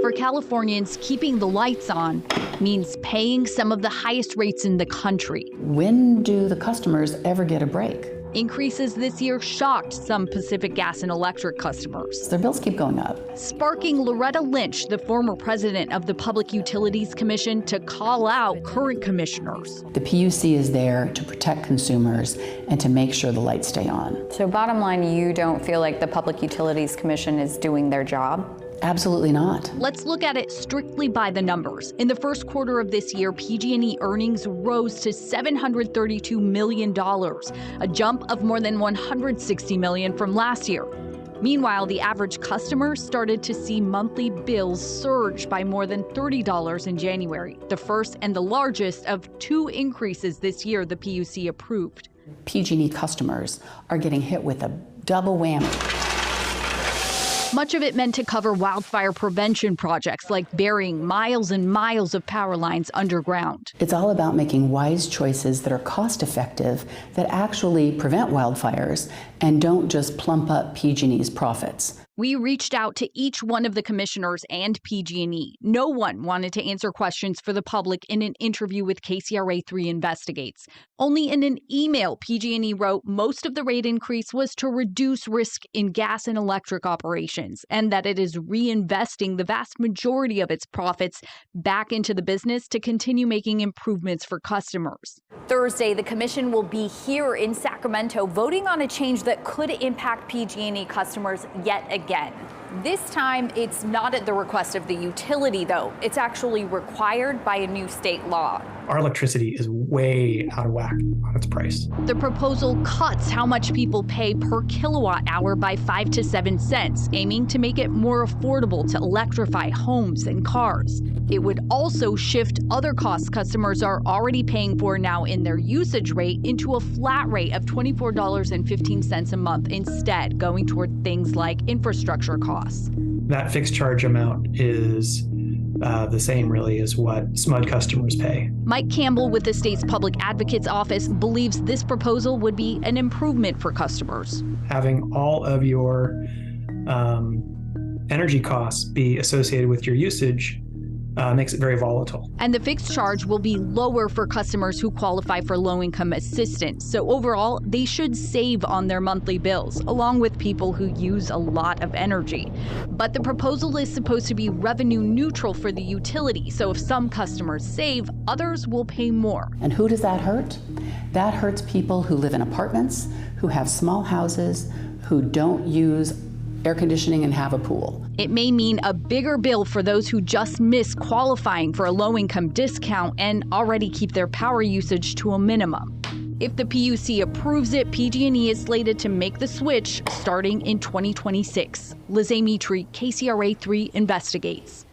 For Californians, keeping the lights on means paying some of the highest rates in the country. When do the customers ever get a break? Increases this year shocked some Pacific Gas and Electric customers, Their bills keep going up. sparking Loretta Lynch, the former president of the Public Utilities Commission, to call out current commissioners. The PUC is there to protect consumers and to make sure the lights stay on. So bottom line, you don't feel like the Public Utilities Commission is doing their job? Absolutely not. Let's look at it strictly by the numbers. In the first quarter of this year, PG&E earnings rose to $732 million, a jump of more than $160 million from last year. Meanwhile, the average customer started to see monthly bills surge by more than $30 in January, the first and the largest of two increases this year the PUC approved. PG&E customers are getting hit with a double whammy. Much of it meant to cover wildfire prevention projects like burying miles and miles of power lines underground. It's all about making wise choices that are cost effective, that actually prevent wildfires and don't just plump up PG&E's profits. We reached out to each one of the commissioners and PG&E. No one wanted to answer questions for the public in an interview with KCRA3 Investigates. Only in an email, PG&E wrote most of the rate increase was to reduce risk in gas and electric operations, and that it is reinvesting the vast majority of its profits back into the business to continue making improvements for customers. Thursday, the commission will be here in Sacramento voting on a change that could impact PG&E customers yet again. This time, it's not at the request of the utility, though. It's actually required by a new state law. Our electricity is way out of whack on its price. The proposal cuts how much people pay per kilowatt hour by 5 to 7 cents, aiming to make it more affordable to electrify homes and cars. It would also shift other costs customers are already paying for now in their usage rate into a flat rate of $24.15 a month instead, going toward things like infrastructure costs. That fixed charge amount is the same really as what SMUD customers pay. Mike Campbell with the state's Public Advocate's Office believes this proposal would be an improvement for customers. Having all of your energy costs be associated with your usage makes it very volatile. And the fixed charge will be lower for customers who qualify for low-income assistance. So overall, they should save on their monthly bills, along with people who use a lot of energy. But the proposal is supposed to be revenue neutral for the utility. So if some customers save, others will pay more. And who does that hurt? That hurts people who live in apartments, who have small houses, who don't use air conditioning and have a pool. It may mean a bigger bill for those who just miss qualifying for a low-income discount and already keep their power usage to a minimum. If the PUC approves it, PG&E is slated to make the switch starting in 2026. Liz Amitri, KCRA3 Investigates.